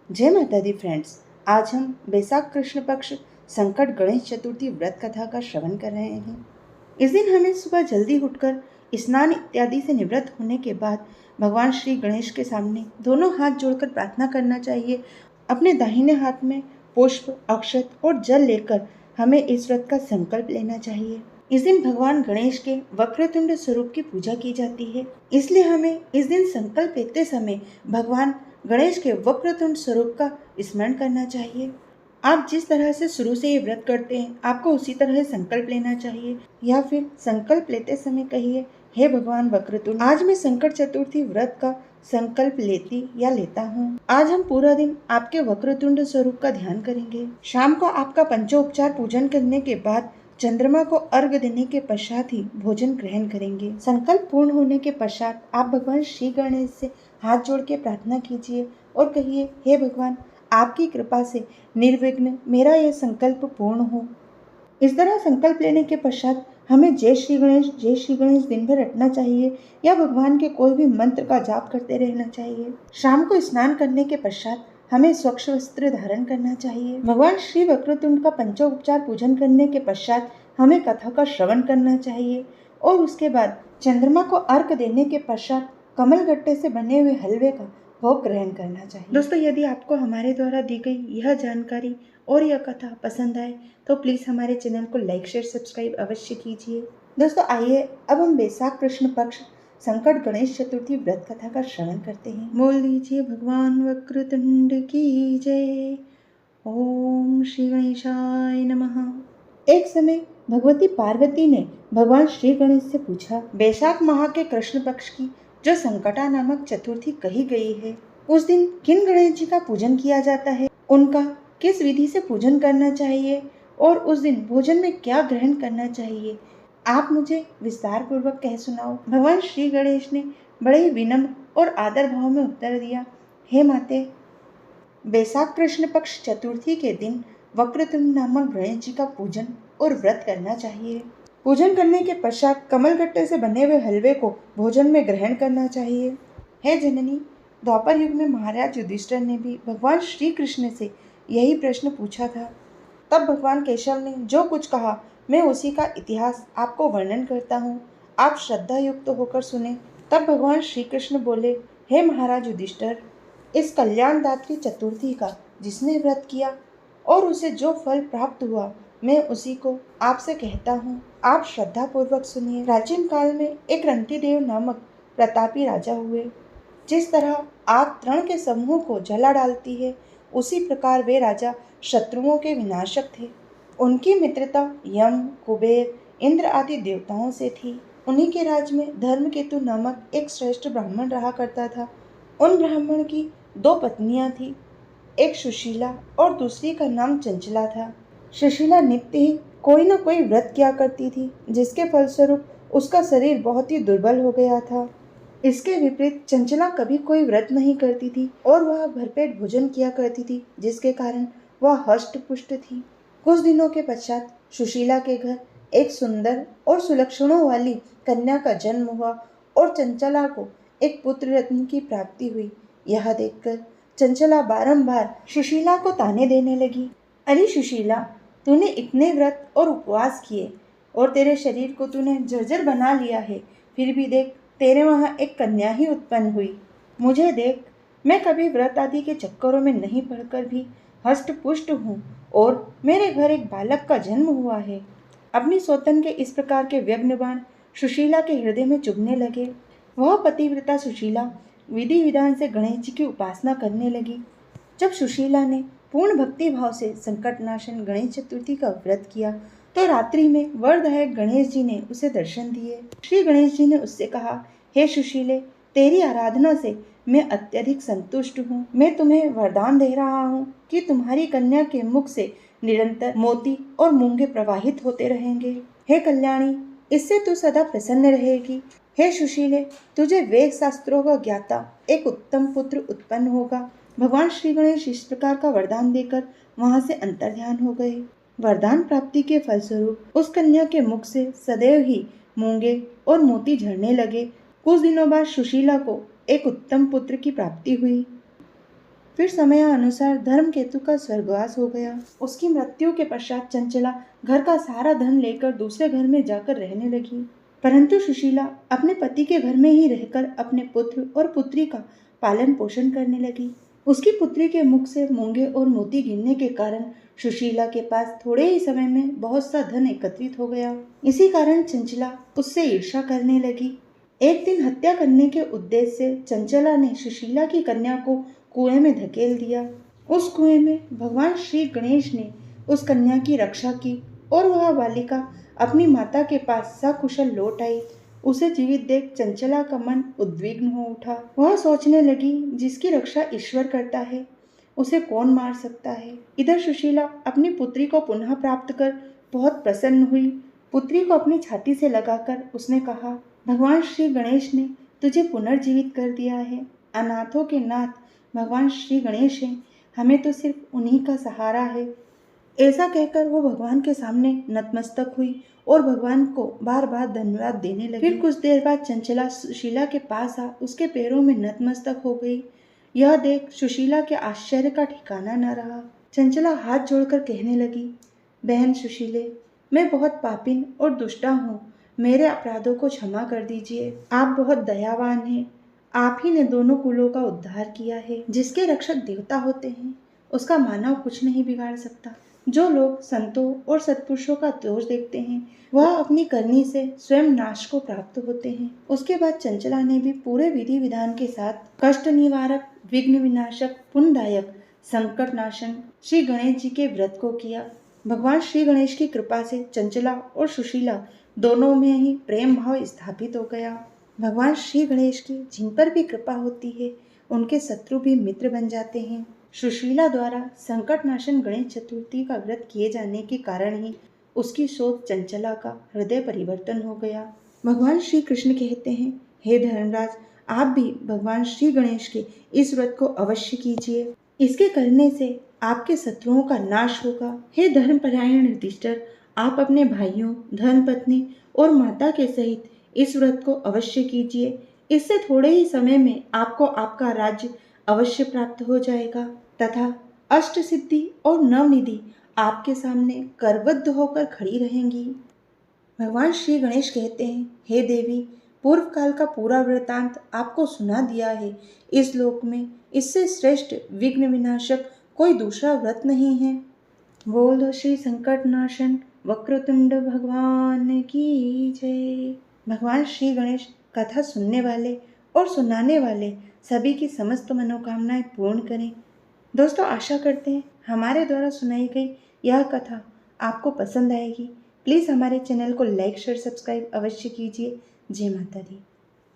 जय माता दी फ्रेंड्स। आज हम बैसाख कृष्ण पक्ष संकट गणेश चतुर्थी व्रत कथा का श्रवण कर रहे हैं। इस दिन हमें सुबह जल्दी उठकर स्नान इत्यादि से निवृत्त होने के बाद भगवान श्री गणेश के सामने दोनों हाथ जोड़कर प्रार्थना करना चाहिए। अपने दाहिने हाथ में पुष्प, अक्षत और जल लेकर हमें इस व्रत का संकल्प लेना चाहिए। इस दिन भगवान गणेश के वक्रतुंड स्वरूप की पूजा की जाती है, इसलिए हमें इस दिन संकल्प लेते समय भगवान गणेश के वक्रतुंड स्वरूप का स्मरण करना चाहिए। आप जिस तरह से शुरू से ये व्रत करते हैं, आपको उसी तरह संकल्प लेना चाहिए, या फिर संकल्प लेते समय कहिए, हे भगवान वक्रतुंड, आज मैं संकट चतुर्थी व्रत का संकल्प लेती या लेता हूँ। आज हम पूरा दिन आपके वक्रतुंड स्वरूप का ध्यान करेंगे। शाम को आपका पंचोपचार पूजन करने के बाद चंद्रमा को अर्घ देने के पश्चात ही भोजन ग्रहण करेंगे। संकल्प पूर्ण होने के पश्चात आप भगवान श्री गणेश से हाथ जोड़ के प्रार्थना कीजिए और कहिए, हे भगवान, आपकी कृपा से निर्विघ्न मेरा यह संकल्प पूर्ण हो। इस तरह संकल्प लेने के पश्चात हमें जय श्री गणेश दिन भर रटना चाहिए या भगवान के कोई भी मंत्र का जाप करते रहना चाहिए। शाम को स्नान करने के पश्चात हमें स्वच्छ वस्त्र धारण करना चाहिए। भगवान श्री वक्रतुंड का पंचोपचार पूजन करने के पश्चात हमें कथा का श्रवण करना चाहिए और उसके बाद चंद्रमा को अर्घ देने के पश्चात कमल गट्टे से बने हुए हलवे का भोग ग्रहण करना चाहिए। दोस्तों, यदि आपको हमारे द्वारा दी गई यह जानकारी और यह कथा पसंद आए तो प्लीज़ हमारे चैनल को लाइक, शेयर, सब्सक्राइब अवश्य कीजिए। दोस्तों, आइए अब हम बैसाख कृष्ण पक्ष संकट गणेश चतुर्थी व्रत कथा का श्रवण करते हैं। बोल दीजिए भगवान वक्रतुंड की जय। ओम श्री गणेशाय नमः। एक समय भगवती पार्वती ने भगवान श्री गणेश से पूछा, बैसाख माह के कृष्ण पक्ष की जो संकटा नामक चतुर्थी कही गई है, उस दिन किन गणेश जी का पूजन किया जाता है, उनका किस विधि से पूजन करना चाहिए और उस दिन भोजन में क्या ग्रहण करना चाहिए, आप मुझे विस्तार पूर्वक कह सुनाओ। भगवान श्री गणेश ने बड़े ही विनम्र और आदर भाव में उत्तर दिया, हे माते, बैसाख कृष्ण पक्ष चतुर्थी के दिन वक्रतुंड नामक गणेश जी का पूजन और व्रत करना चाहिए। पूजन करने के पश्चात कमलगट्टे से बने हुए हलवे को भोजन में ग्रहण करना चाहिए। हे जननी, द्वापर युग में महाराज युधिष्ठिर ने भी भगवान श्री कृष्ण से यही प्रश्न पूछा था। तब भगवान केशव ने जो कुछ कहा, मैं उसी का इतिहास आपको वर्णन करता हूँ, आप श्रद्धा युक्त होकर सुने। तब भगवान श्री कृष्ण बोले, हे महाराज युधिष्ठिर, इस कल्याणदात्री चतुर्थी का जिसने व्रत किया और उसे जो फल प्राप्त हुआ, मैं उसी को आपसे कहता हूँ, आप श्रद्धा पूर्वक सुनिए। प्राचीन काल में एक रंतिदेव नामक प्रतापी राजा हुए। जिस तरह आग तृण के समूह को जला डालती है, उसी प्रकार वे राजा शत्रुओं के विनाशक थे। उनकी मित्रता यम, कुबेर, इंद्र आदि देवताओं से थी। उन्हीं के राज में धर्मकेतु नामक एक श्रेष्ठ ब्राह्मण रहा करता था। उन ब्राह्मण की दो पत्नियां थी, एक सुशीला और दूसरी का नाम चंचला था। सुशीला नित्य ही कोई न कोई व्रत किया करती थी, जिसके फलस्वरूप उसका शरीर बहुत ही दुर्बल हो गया था। इसके विपरीत चंचला कभी कोई व्रत नहीं करती थी और वह भरपेट भोजन किया करती थी, जिसके कारण वह हष्ट पुष्ट थी। कुछ दिनों के पश्चात सुशीला के घर एक सुंदर और सुलक्षणों वाली कन्या का जन्म हुआ और चंचला को एक पुत्र रत्न की प्राप्ति हुई। यह देखकर चंचला बारंबार सुशीला को ताने देने लगी, अरे सुशीला, तूने इतने व्रत और उपवास किए और तेरे शरीर को तूने जर्जर बना लिया है, फिर भी देख, तेरे वहाँ एक कन्या ही उत्पन्न हुई। मुझे देख, मैं कभी व्रत आदि के चक्करों में नहीं पड़कर भी हष्ट पुष्ट हूँ और मेरे घर एक बालक का जन्म हुआ है। अपनी सौतन के इस प्रकार के व्यग्र बाण सुशीला के हृदय में चुभने लगे। वह पतिव्रता सुशीला विधि विधान से गणेश जी की उपासना करने लगी। जब सुशीला ने पूर्ण भक्ति भाव से संकटनाशन गणेश चतुर्थी का व्रत किया तो रात्रि में वरदायक गणेश जी ने उसे दर्शन दिए। श्री गणेश जी ने उससे कहा, हे सुशीले, तेरी आराधना से मैं अत्यधिक संतुष्ट हूँ। मैं तुम्हें वरदान दे रहा हूँ कि तुम्हारी कन्या के मुख से निरंतर मोती और मूंगे प्रवाहित होते रहेंगे। हे कल्याणी, इससे तू सदा प्रसन्न रहेगी। हे सुशीले, तुझे वेद शास्त्रों का ज्ञाता एक उत्तम पुत्र उत्पन्न होगा। भगवान श्री गणेश इस प्रकार का वरदान देकर वहां से अंतर्ध्यान हो गए। वरदान प्राप्ति के फलस्वरूप उस कन्या के मुख से सदैव ही मूंगे और मोती झरने लगे। कुछ दिनों बाद सुशीला को एक उत्तम पुत्र की प्राप्ति हुई। फिर समयानुसार धर्मकेतु का स्वर्गवास हो गया। उसकी मृत्यु के पश्चात चंचला घर का सारा धन लेकर दूसरे घर में जाकर रहने लगी। परंतु सुशीला अपने पति के घर में ही रहकर अपने पुत्र और पुत्री का पालन पोषण करने लगी। उसकी पुत्री के मुख से मूंगे और मोती गिरने के कारण सुशीला के पास थोड़े ही समय में बहुत सा धन एकत्रित हो गया। इसी कारण चंचला उससे ईर्ष्या करने लगी। एक दिन हत्या करने के उद्देश्य से चंचला ने सुशीला की कन्या को कुएं में धकेल दिया। उस कुएं में भगवान श्री गणेश ने उस कन्या की रक्षा की और वह बालिका अपनी माता के पास सकुशल लौट आई। उसे जीवित देख चंचला का मन उद्विग्न हो उठा। वह सोचने लगी, जिसकी रक्षा ईश्वर करता है उसे कौन मार सकता है। इधर सुशीला अपनी पुत्री को पुनः प्राप्त कर बहुत प्रसन्न हुई। पुत्री को अपनी छाती से लगाकर उसने कहा, भगवान श्री गणेश ने तुझे पुनर्जीवित कर दिया है। अनाथों के नाथ भगवान श्री गणेश हैं, हमें तो सिर्फ उन्हीं का सहारा है। ऐसा कहकर वो भगवान के सामने नतमस्तक हुई और भगवान को बार बार धन्यवाद देने लगी। फिर कुछ देर बाद चंचला सुशीला के पास आ उसके पैरों में नतमस्तक हो गई। यह देख सुशीला के आश्चर्य का ठिकाना न रहा। चंचला हाथ जोड़कर कहने लगी, बहन सुशीले, मैं बहुत पापिन और दुष्टा हूँ, मेरे अपराधों को क्षमा कर दीजिए। आप बहुत दयावान हैं। आप ही ने दोनों कुलों का उद्धार किया है। जिसके रक्षक देवता होते हैं उसका मानव कुछ नहीं बिगाड़ सकता। जो लोग संतों और सत्पुरुषों का दोष देखते हैं वह अपनी करनी से स्वयं नाश को प्राप्त होते हैं। उसके बाद चंचला ने भी पूरे विधि विधान के साथ कष्ट निवारक, विघ्न विनाशक, पुण्यदायक, संकट नाशन श्री गणेश जी के व्रत को किया। भगवान श्री गणेश की कृपा से चंचला और सुशीला दोनों में ही प्रेम भाव स्थापित हो गया। भगवान श्री गणेश की जिन पर भी कृपा होती है उनके शत्रु भी मित्र बन जाते हैं। सुशीला द्वारा संकट नाशन गणेश चतुर्थी का व्रत किए जाने के कारण ही उसकी सोच चंचला का हृदय परिवर्तन हो गया। भगवान श्री कृष्ण कहते हैं, हे धर्मराज, आप भी भगवान श्री गणेश के इस व्रत को अवश्य कीजिए। इसके करने से आपके शत्रुओं का नाश होगा। हे धर्मपरायण युधिष्ठिर, आप अपने भाइयों, धर्मपत्नी और माता के सहित इस व्रत को अवश्य कीजिए। इससे थोड़े ही समय में आपको आपका राज्य अवश्य प्राप्त हो जाएगा तथा अष्ट सिद्धि और नवनिधि आपके सामने करबद्ध होकर खड़ी रहेंगी। भगवान श्री गणेश कहते हैं, हे देवी, पूर्व काल का पूरा वृतांत आपको सुना दिया है। इस लोक में इससे श्रेष्ठ विघ्न विनाशक कोई दूसरा व्रत नहीं है। बोलो श्री संकट नाशन वक्रतुंड भगवान की जय। भगवान श्री गणेश कथा सुनने वाले और सुनाने वाले सभी की समस्त मनोकामनाएं पूर्ण करें। दोस्तों, आशा करते हैं हमारे द्वारा सुनाई गई यह कथा आपको पसंद आएगी। प्लीज़ हमारे चैनल को लाइक, शेयर, सब्सक्राइब अवश्य कीजिए। जय माता दी।